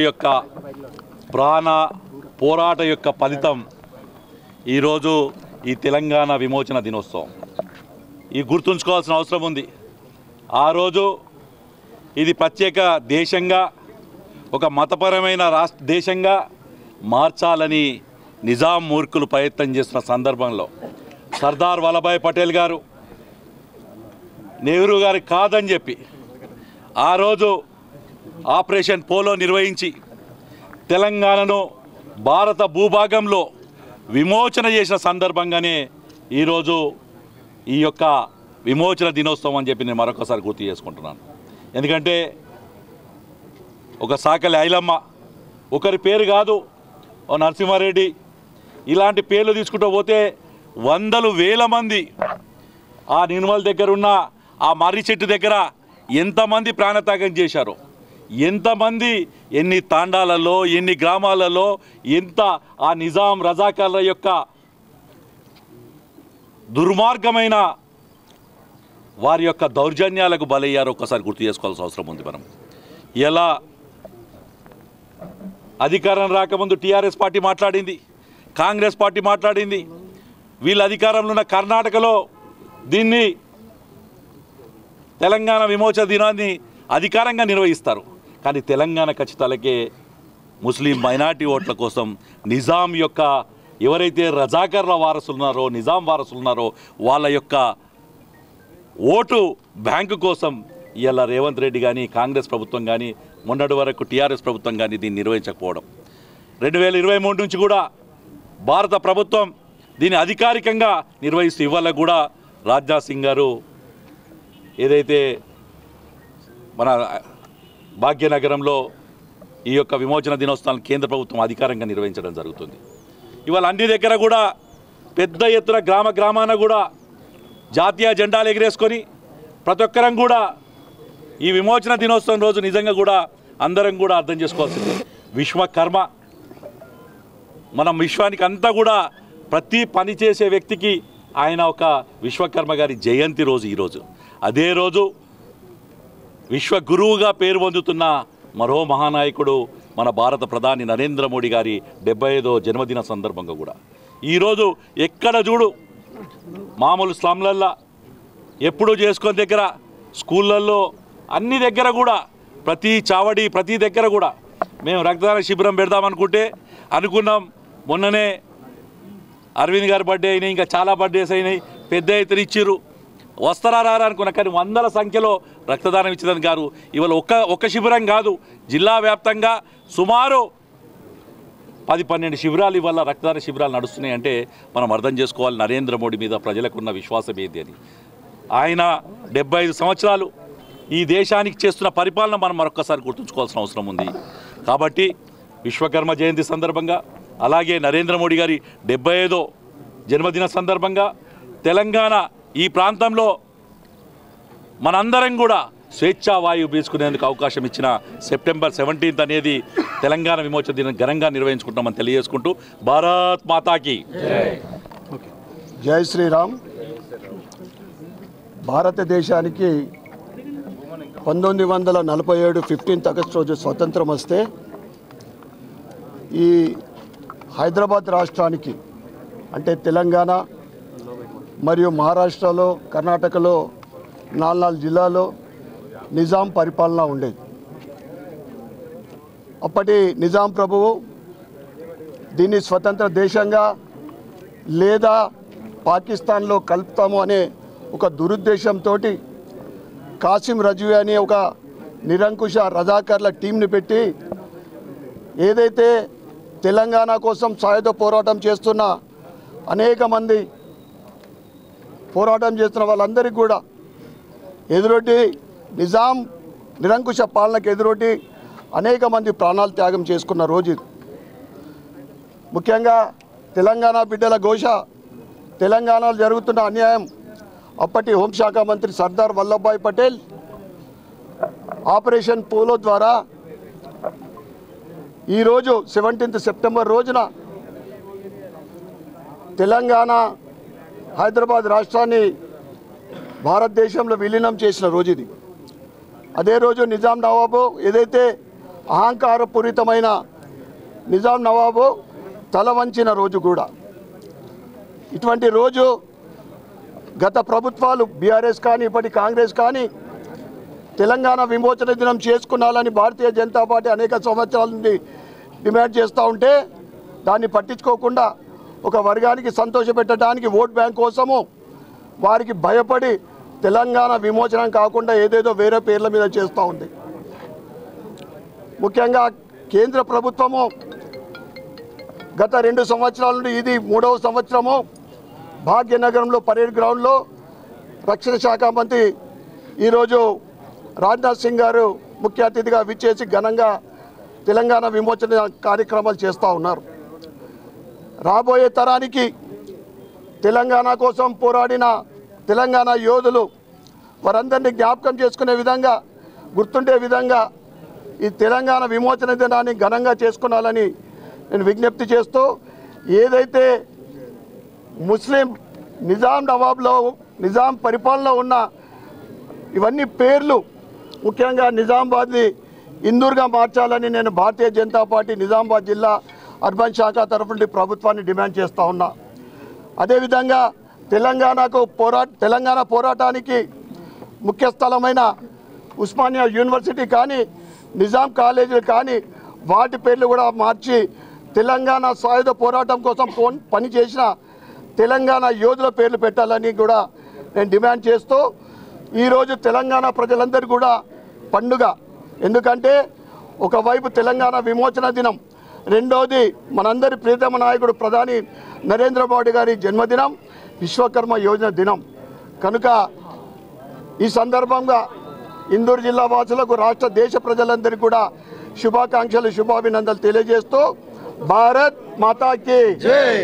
యొక్క ప్రాణ పోరాట యొక్క ఫలితం ఈరోజు ఈ తెలంగాణ విమోచన దినోత్సవం. ఈ గుర్తుంచుకోవాల్సిన అవసరం ఉంది. ఆ రోజు ఇది ప్రత్యేక దేశంగా, ఒక మతపరమైన దేశంగా మార్చాలని నిజాం మూర్ఖులు ప్రయత్నం చేస్తున్న సందర్భంలో సర్దార్ వల్లభాయ్ పటేల్ గారు నెహ్రూ గారు కాదని చెప్పి ఆ రోజు ఆపరేషన్ పోలో నిర్వహించి తెలంగాణను భారత భూభాగంలో విమోచన చేసిన సందర్భంగానే ఈరోజు ఈ యొక్క విమోచన దినోత్సవం అని చెప్పి నేను మరొకసారి గుర్తు చేసుకుంటున్నాను. ఎందుకంటే ఒక సాకలి ఐలమ్మ, ఒకరి పేరు కాదు, ఓ నరసింహారెడ్డి, ఇలాంటి పేర్లు తీసుకుంటూ పోతే వందలు వేల మంది ఆ నిర్మల్ దగ్గర ఉన్న ఆ మర్రి చెట్టు దగ్గర ఎంతమంది ప్రాణత్యాగం చేశారో, ఎంతమంది ఎన్ని తాండాలలో, ఎన్ని గ్రామాలలో, ఎంత ఆ నిజాం రజాకార్ల యొక్క దుర్మార్గమైన వారి యొక్క దౌర్జన్యాలకు బలయ్యారో ఒక్కసారి గుర్తు చేసుకోవాల్సిన అవసరం ఉంది. మనం ఎలా అధికారం రాకముందు టీఆర్ఎస్ పార్టీ మాట్లాడింది, కాంగ్రెస్ పార్టీ మాట్లాడింది, వీళ్ళ అధికారంలో ఉన్న కర్ణాటకలో దీన్ని తెలంగాణ విమోచన దినాన్ని అధికారంగా నిర్వహిస్తారు. కానీ తెలంగాణ ఖచ్చితాలకే ముస్లిం మైనార్టీ ఓట్ల కోసం నిజాం యొక్క ఎవరైతే రజాకర్ల వారసులు ఉన్నారో, నిజాం వారసులు ఉన్నారో వాళ్ళ యొక్క ఓటు బ్యాంకు కోసం ఇలా రేవంత్ రెడ్డి కానీ, కాంగ్రెస్ ప్రభుత్వం కానీ, మొన్నటి వరకు టీఆర్ఎస్ ప్రభుత్వం కానీ దీన్ని నిర్వహించకపోవడం, 2023 నుంచి కూడా భారత ప్రభుత్వం దీన్ని అధికారికంగా నిర్వహిస్తూ ఇవాళ కూడా రాజ్నాథ్ సింగ్ గారు ఏదైతే మన భాగ్యనగరంలో ఈ యొక్క విమోచన దినోత్సవాన్ని కేంద్ర ప్రభుత్వం అధికారంగా నిర్వహించడం జరుగుతుంది. ఇవాళ అన్ని దగ్గర కూడా పెద్ద ఎత్తున గ్రామాన కూడా జాతీయ జెండాలు ఎగిరేసుకొని ప్రతి ఒక్కరం కూడా ఈ విమోచన దినోత్సవం రోజు నిజంగా కూడా అందరం కూడా అర్థం చేసుకోవాల్సింది. విశ్వకర్మ, మనం విశ్వానికి అంతా కూడా ప్రతి పని చేసే వ్యక్తికి ఆయన ఒక విశ్వకర్మ గారి జయంతి రోజు ఈరోజు. అదే రోజు విశ్వగురువుగా పేరు పొందుతున్న మరో మహానాయకుడు మన భారత ప్రధాని నరేంద్ర మోడీ గారి 75వ జన్మదిన సందర్భంగా కూడా ఈరోజు ఎక్కడ చూడు మామూలు స్లమ్లల్లో ఎప్పుడూ చేసుకొని దగ్గర, స్కూళ్ళల్లో అన్ని దగ్గర కూడా ప్రతి చావడి ప్రతి దగ్గర కూడా మేము రక్తదాన శిబిరం పెడదామనుకుంటే అనుకున్నాం. మొన్ననే అరవింద్ గారి బర్త్డే అయినాయి, ఇంకా చాలా బర్త్డేస్ అయినాయి, పెద్ద ఎత్తున ఇచ్చిర్రు, వస్తారా రారా అనుకున్నా. కానీ వందల సంఖ్యలో రక్తదానం ఇచ్చేదని గారు ఇవాళ ఒక్క శిబిరం కాదు, జిల్లా వ్యాప్తంగా సుమారు 10-12 శిబిరాలు ఇవాళ రక్తదాన శిబిరాలు నడుస్తున్నాయి. అంటే మనం అర్థం చేసుకోవాలి నరేంద్ర మోడీ మీద ప్రజలకున్న విశ్వాసం ఏంది అని. ఆయన 75 సంవత్సరాలు ఈ దేశానికి చేస్తున్న పరిపాలన మనం మరొక్కసారి గుర్తుంచుకోవాల్సిన అవసరం ఉంది. కాబట్టి విశ్వకర్మ జయంతి సందర్భంగా, అలాగే నరేంద్ర మోడీ గారి 75వ జన్మదిన సందర్భంగా తెలంగాణ ఈ ప్రాంతంలో మనందరం కూడా స్వేచ్ఛా వాయువు పీల్చుకునేందుకు అవకాశం ఇచ్చిన సెప్టెంబర్ 17 అనేది తెలంగాణ విమోచన దినం ఘనంగా నిర్వహించుకుంటామని తెలియజేసుకుంటూ భారత్ మాతాకి జై శ్రీరామ్. భారతదేశానికి 1947 15 ఆగస్టు రోజు స్వతంత్రం వస్తే ఈ హైదరాబాద్ రాష్ట్రానికి అంటే తెలంగాణ మరియు మహారాష్ట్రలో, కర్ణాటకలో 4 జిల్లాలో నిజాం పరిపాలన ఉండేది. అప్పటి నిజాం ప్రభువు దీన్ని స్వతంత్ర దేశంగా లేదా పాకిస్తాన్లో కలుపుతాము అనే ఒక దురుద్దేశంతో కాసిం రజ్వీ అనే ఒక నిరంకుశ రజాకర్ల టీంని పెట్టి ఏదైతే తెలంగాణ కోసం సాయుధ పోరాటం చేస్తున్న అనేక మంది పోరాటం చేస్తున్న వాళ్ళందరికీ కూడా ఎదురొడ్డి నిజాం నిరంకుశ పాలనకు ఎదురొడ్డి అనేక మంది ప్రాణాలు త్యాగం చేసుకున్న రోజు ఇది. ముఖ్యంగా తెలంగాణ బిడ్డల ఘోష, తెలంగాణలో జరుగుతున్న అన్యాయం అప్పటి హోంశాఖ మంత్రి సర్దార్ వల్లభాయ్ పటేల్ ఆపరేషన్ పోలో ద్వారా ఈరోజు 17th సెప్టెంబర్ రోజున తెలంగాణ హైదరాబాద్ రాష్ట్రాన్ని భారతదేశంలో విలీనం చేసిన రోజు ఇది. అదే రోజు నిజాం నవాబు ఏదైతే అహంకారపూరితమైన నిజాం నవాబు తల వంచిన రోజు కూడా. ఇటువంటి రోజు గత ప్రభుత్వాలు బీఆర్ఎస్ కానీ ఇప్పటి కాంగ్రెస్ కానీ తెలంగాణ విమోచన దినం చేసుకున్నాలని భారతీయ జనతా పార్టీ అనేక సంవత్సరాల నుండి డిమాండ్ చేస్తూ ఉంటే దాన్ని పట్టించుకోకుండా ఒక వర్గానికి సంతోషపెట్టడానికి ఓట్ బ్యాంక్ కోసము వారికి భయపడి తెలంగాణ విమోచనం కాకుండా ఏదేదో వేరే పేర్ల మీద చేస్తూ ఉంది. ముఖ్యంగా కేంద్ర ప్రభుత్వము గత 2 సంవత్సరాల నుండి ఇది 3వ సంవత్సరము భాగ్యనగరంలో పరేడ్ గ్రౌండ్లో రక్షణ శాఖ మంత్రి ఈరోజు రాజ్నాథ్ సింగ్ గారు ముఖ్య అతిథిగా విచ్చేసి ఘనంగా తెలంగాణ విమోచన కార్యక్రమాలు చేస్తూ ఉన్నారు. రాబోయే తరానికి తెలంగాణ కోసం పోరాడిన తెలంగాణ యోధులు వారందరినీ జ్ఞాపకం చేసుకునే విధంగా గుర్తుండే విధంగా ఈ తెలంగాణ విమోచన దినాన్ని ఘనంగా చేసుకున్నాలని నేను విజ్ఞప్తి చేస్తూ, ఏదైతే ముస్లిం నిజాం నవాబ్లో నిజాం పరిపాలనలో ఉన్న ఇవన్నీ పేర్లు ముఖ్యంగా నిజామాబాద్ని ఇందూర్గా మార్చాలని నేను భారతీయ జనతా పార్టీ నిజామాబాద్ జిల్లా అర్బన్ శాఖ తరఫు నుండి ప్రభుత్వాన్ని డిమాండ్ చేస్తూ ఉన్నా. అదేవిధంగా తెలంగాణ పోరాటానికి ముఖ్య స్థలమైన ఉస్మానియా యూనివర్సిటీ కానీ నిజాం కాలేజీలు కానీ వాటి పేర్లు కూడా మార్చి తెలంగాణ సాయుధ పోరాటం కోసం పనిచేసిన తెలంగాణ యోధుల పేర్లు పెట్టాలని కూడా నేను డిమాండ్ చేస్తూ, ఈరోజు తెలంగాణ ప్రజలందరూ కూడా పండుగ. ఎందుకంటే ఒకవైపు తెలంగాణ విమోచన దినం, రెండోది మనందరి ప్రియతమ నాయకుడు ప్రధాని నరేంద్ర మోడీ గారి జన్మదినం, విశ్వకర్మ యోజన దినం. కనుక ఈ సందర్భంగా ఇందూరు జిల్లా వాసులకు రాష్ట్ర దేశ ప్రజలందరికీ కూడా శుభాకాంక్షలు శుభాభినందనలు తెలియజేస్తూ భారత్ మాతాకి జై.